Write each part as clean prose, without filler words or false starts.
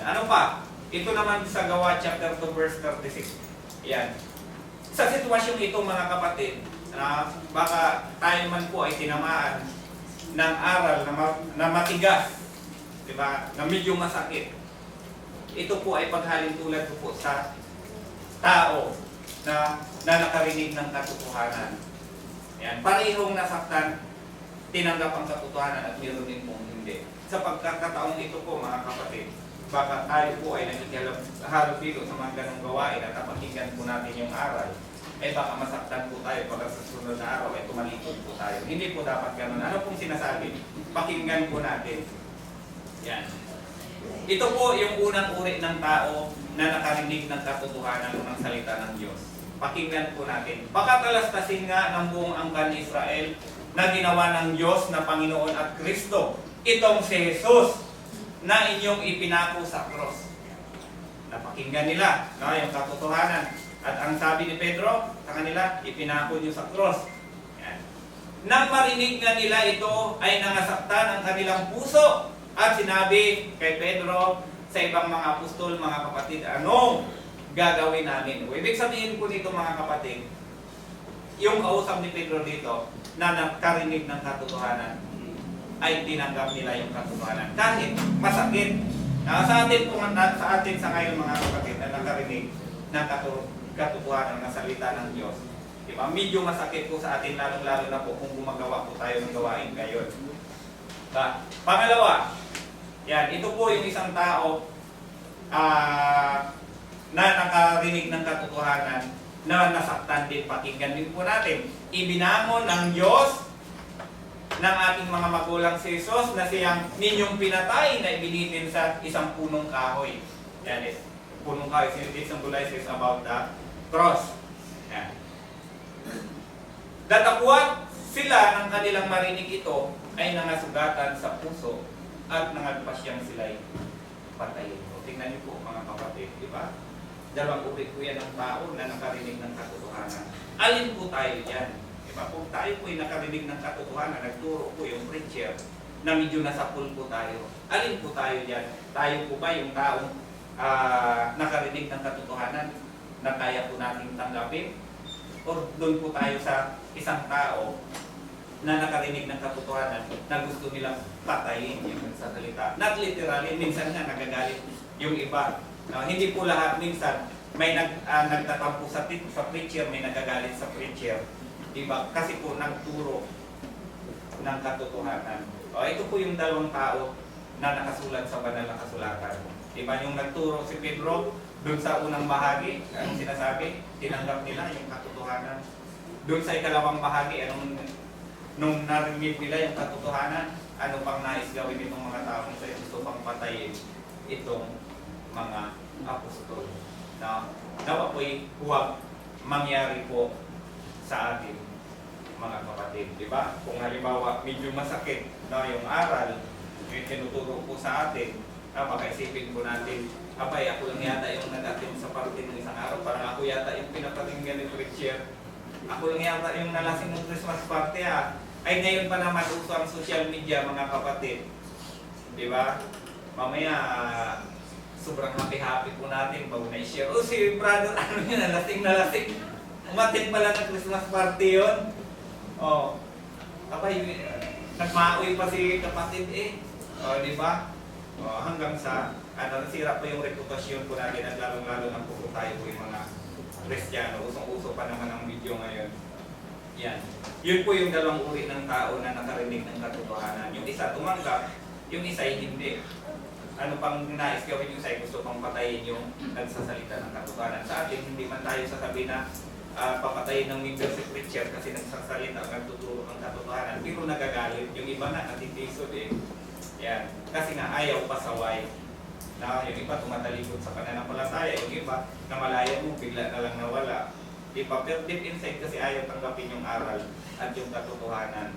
Yan. Ano pa? Ito naman sa Gawa chapter 2 verse 36. Yan. Sa sitwasyong ito mga kapatid, na baka tayo man po ay tinamaan ng aral na matigas, di ba? Na medyo masakit. Ito po ay paghalin tulad po sa tao na nakarinig ng katotohanan. Yan. Parehong nasaktan, tinanggap ang katotohanan at meron din pong hindi. Sa pagkakataong ito po mga kapatid, baka tayo po ay nakikihalubilo sa mga ganong gawain at napakinggan po natin yung aral, eh baka masaktan po tayo pag sa sunod na araw ay tumalikod po tayo. Hindi po dapat ganun. Ano pong sinasabi? Pakinggan po natin. Yan. Ito po yung unang uri ng tao na nakarinig ng katotohanan ng salita ng Diyos. Pakinggan po natin. Pakatalastasin nga ng buong angkan ni Israel na ginawa ng Diyos na Panginoon at Kristo. Itong si Jesus na inyong ipinako sa cross. Napakinggan nila yung katotohanan. At ang sabi ni Pedro sa kanila, ipinako niyo sa cross. Yan. Nang marinig nga nila ito ay nangasaktan ang kanilang puso. At sinabi kay Pedro sa ibang mga apostol, mga kapatid, anong gagawin namin? Ibig sabihin po dito mga kapatid, yung kausap ni Pedro dito na nakarinig ng katotohanan ay tinanggap nila yung katotohanan. Kahit masakit. Sa atin sa ngayon mga kapatid na nakarinig ng katotohanan ng salita ng Diyos. Diba? Medyo masakit po sa atin, lalong-lalo na po kung gumagawa po tayo ng gawain ngayon. Pangalawa, yan, ito po yung isang tao na nakarinig ng katotohanan na nasaktan din, pakinggan din po natin. Ibinangon ng Diyos ng ating mga magulang si Jesus na siyang ninyong pinatay na ibinitin sa isang punong kahoy. Yan is, punong kahoy, it symbolizes about the cross. Yan. Datapuat sila ng kanilang marinig ito ay nangasugatan sa puso at nangagpasyang sila'y patayin. Tingnan niyo po mga kapatid, di ba? Dalawang uri po yan ng tao na nakarinig ng katotohanan. Alin po tayo dyan? Diba? Kung tayo po ay nakarinig ng katotohanan, nagturo po yung preacher na medyo nasa pool po tayo. Alin po tayo dyan? Tayo po ba yung taong nakarinig ng katotohanan na kaya po natin tanggapin? O doon po tayo sa isang tao na nakarinig ng katotohanan na gusto nilang patayin yung salita? Not literally, minsan nga nagagalit yung iba. Hindi po lahat, minsan may nagtatampo sa preacher, may nagagalit sa preacher. Diba? Kasi po nagturo ng katotohanan. Ito po yung dalawang tao na nakasulat sa banal na kasulatan. Diba? Yung nagturo si Pedro, doon sa unang bahagi, anong sinasabi? Tinanggap nila yung katotohanan. Doon sa ikalawang bahagi, nung narinig nila yung katotohanan, ano pang nais gawin itong mga taong sa gusto pang patayin itong mga apostol. Nawa po'y huwag mangyari po sa atin, mga kapatid. Diba? Kung halimbawa, medyo masakit yung aral, yung tinuturo po sa atin, baka isipin po natin, abay, ako lang yata yung nag-attend sa party ng isang araw, parang ako yata yung pinapatinggan ni preacher. Ako lang yata yung nalasing ng Christmas party Ay ngayon pa naman uso ang social media mga kapatid. Diba? Mamaya, sobrang happy-happy po natin pag na-share. Si brother, nalasing. Umatin pala ng Christmas party yun. Abay, nagmaoy pa si kapatid diba? Hanggang sa, nasira po yung reputasyon po natin at lalong-lalo na po tayo po yung mga Kristiyano. Usong-uso pa naman ang video ngayon. Yan. Yun po yung dalawang uri ng tao na nakarinig ng katotohanan. Yung isa tumanggap, yung isa hindi. Ano pang nais gawin yung isa, gusto pang patayin yung nagsasalita ng katotohanan. Sa atin, hindi man tayo sasabihin na papatayin ng member si preacher kasi nagsasalita, nagtuturo ng katotohanan. Pero nagagalit. Yung iba na natitisod Yan. Kasi nga ayaw pasaway. Yung iba tumatalikod sa pananampalataya. Yung iba namalaya mo, bigla na lang nawala. Diba? Pero deep inside kasi ayaw tanggapin yung aral at yung katotohanan.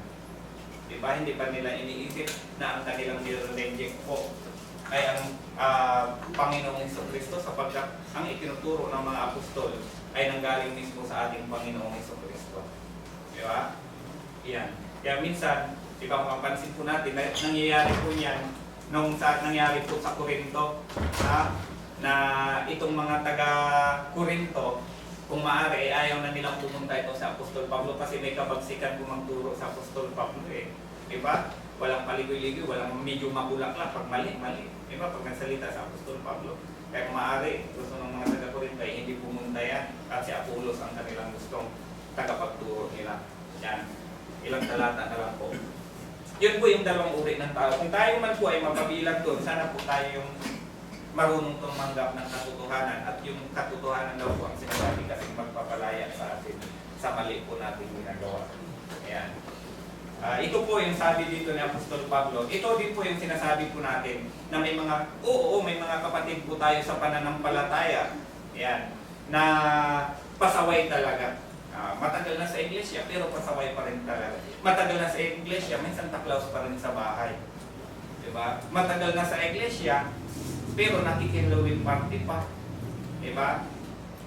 Diba? Hindi pa nila iniisip na ang kanilang nire-reject po ay ang Panginoong Jesucristo sapagkat ang itinuturo ng mga apostol ay nanggaling mismo sa ating Panginoong Jesucristo. Diba? Yan. Kaya minsan, diba mapapansin po natin, nangyayari po yan nung sa nangyari po sa Corinto, na itong mga taga-Corinto, kung maaari, ayaw na nilang pumunta ito sa Apostol Pablo kasi may kabagsikan magturo sa Apostol Pablo eh. Diba? Walang paligoy-ligoy, walang medyo mabulaklak pag mali. Diba? Pag nagsalita sa Apostol Pablo. Kaya kung maaari, gusto ng mga taga-Corinto ay hindi pumunta yan kasi Apolos ang kanilang gustong tagapagturo nila. Yan. Ilang talata na lang po. Yun po yung dalawang uri ng tao. Kung tayo man po ay mapabilang doon, sana po tayo yung marunong tumanggap ng katotohanan at yung katotohanan daw po ang sinasabi kasi magpapalaya sa atin sa mali po natin ginagawa. Ayan. Ito po yung sabi dito ni Apostol Pablo. Ito din po yung sinasabi po natin na may mga, may mga kapatid po tayo sa pananampalataya. Ayan. Na pasaway talaga. Matagal na sa iglesia pero pasaway pa rin talaga. Matagal na sa iglesia, minsan taklaws pa rin sa bahay. Diba? Matagal na sa iglesia, pero nakikinlawin party pa. Diba?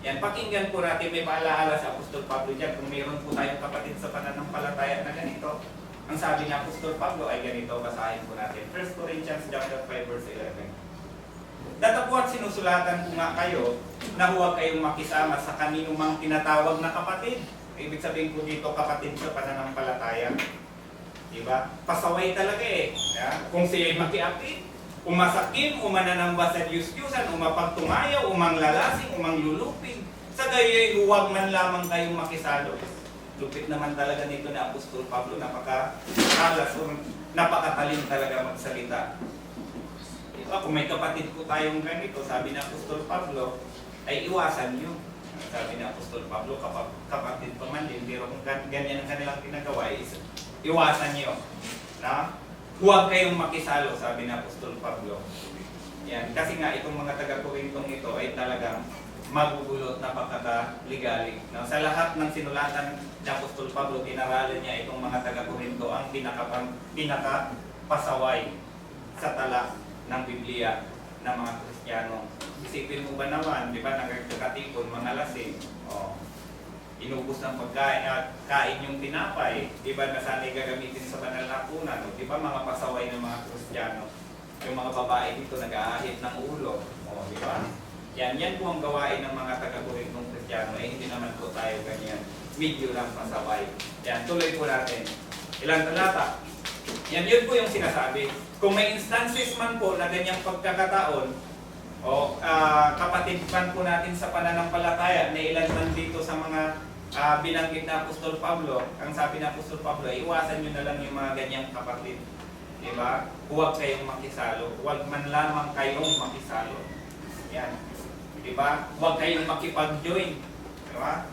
Yan, pakinggan po natin, may paalaala sa Apostol Pablo dyan. Kung mayroon po tayong kapatid sa pananampalataya na ganito, ang sabi ni Apostol Pablo ay ganito, basahin po natin. 1 Corinthians chapter 5 verse 11. Datapwat sinusulatan ko nga kayo na huwag kayong makisama sa kaninumang tinatawag na kapatid. Ibig sabihin po dito, kapatid sa pananampalataya. Diba? Pasaway talaga eh. Yeah? Kung siya'y makiapit, umasakin, umananamba sa Diyos-Diyusan, umapagtumayaw, umanglalasing, umanglulupig. Sa gayoy, huwag man lamang kayong makisalo. Lupit naman talaga nito ni Apostol Pablo, napaka-alas, napakatalin talaga magsalita. Diba? Kung may kapatid ko tayong ganito, sabi ni Apostol Pablo, ay iwasan nyo. Sabi ni Apostol Pablo, kapatid pa man din, pero kung ganyan ang kanilang ginagawa, iwasan nyo. Na? Huwag kayong makisalo, sabi ni Apostol Pablo. Yan. Kasi nga itong mga taga-Corintong ito ay talagang magugulot na pagkakaligali. No? Sa lahat ng sinulatan ni Apostol Pablo, tinaralan niya itong mga taga-Corinto ang pinakapasaway sa tala ng Biblia ng mga Kristiyano. Isipin mo ba naman, di ba, nagkakatipon, mga lasing, inubos ng pagkain at kain yung tinapay, di ba, na sana'y gagamitin sa banal na hapunan, di ba, mga pasaway ng mga Kristiyano. Yung mga babae dito nag-aahit ng ulo, di ba? Yan po ang gawain ng mga taga-Corintong Kristiyano, hindi naman po tayo ganyan. Medyo lang pasaway. Yan, tuloy po natin. Ilang talata? Yun po yung sinasabi. Kung may instances man po na ganyang pagkakataon, kapatid man po natin sa pananampalataya na ilan man dito sa mga binanggit na Apostol Pablo, ang sabi na Apostol Pablo, iwasan nyo na lang yung mga ganyang kapatid. Diba? Huwag kayong makisalo. Huwag man lamang kayong makisalo. Yan. Diba? Huwag kayong makipag-join. Diba?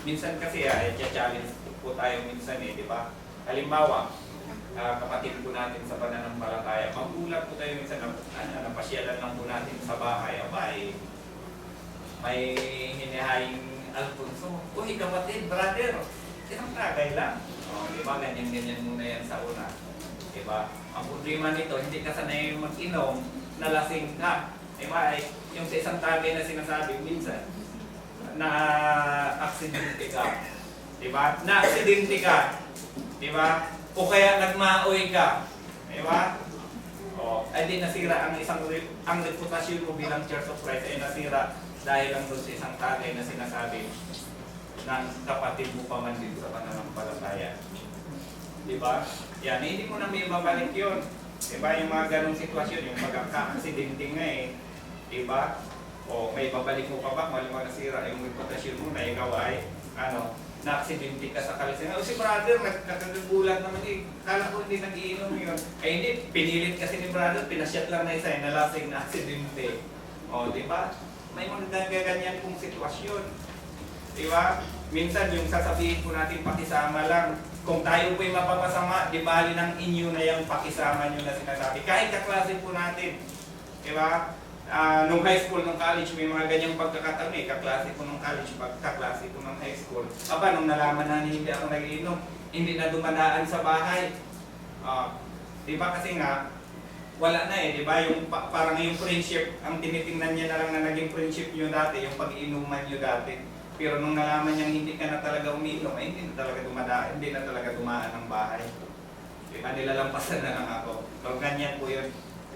Minsan kasi, challenge po tayo minsan diba? Halimbawa, kapatid po natin sa pananampalataya, magulat po tayo minsan na napasyalan lang po natin sa bahay. May hinihaying Alfonso. Uy, kapatid, brother, isang tagay lang. Diba? Ganyan-ganyan muna yan sa una. Diba? Ang problema nito, hindi ka sanay mag-inom, nalasing ka. Diba? Yung sa isang tagay na sinasabi, minsan, na aksidente ka. Diba? Na aksidente ka. Diba? O kaya nagmaoy ka. Diba? Ay di nasira ang reputasyon mo bilang Church of Christ ay nasira dahil lang doon sa isang tagay na sinasabi ng kapatid mo pa man din sa pananampalataya. Diba? Yan, hindi mo na may babalik yun. Diba? Yung mga ganong sitwasyon, yung pagkaka-aksidente nga diba? May babalik mo pa ba? Mali mo nasira yung reputasyon mo na ikaw ay na-aksidente ka sa kalisingan. Si brother, nagkakagulat naman kala ko hindi nag-iinom yun. Hindi, pinilit kasi ni brother, pinasyat lang na isa, nalasing na aksidente. Diba? May mga ganyan pong sitwasyon. Diba? Minsan yung sasabihin po natin pakisama lang. Kung tayo po'y mapapasama, di bali ng inyo na yung pakisama nyo na sinasabi. Kahit kaklase po natin. Diba? Nung high school, nung college, may mga ganyang pagkakataon kaklase ko nung college, kaklase ko nung high school. Nung nalaman na hindi ako nag-iinom, hindi na dumadaan sa bahay. Diba kasi nga, wala na diba? Yung, parang yung friendship, ang tinitingnan niya na lang na naging friendship nyo dati, yung pag-iinuman nyo dati. Pero nung nalaman niyang hindi ka na talaga umiinom, hindi na talaga dumadaan, hindi na talaga dumaan ang bahay. Diba? Nilalampasan na lang ako. So, ganyan po yun.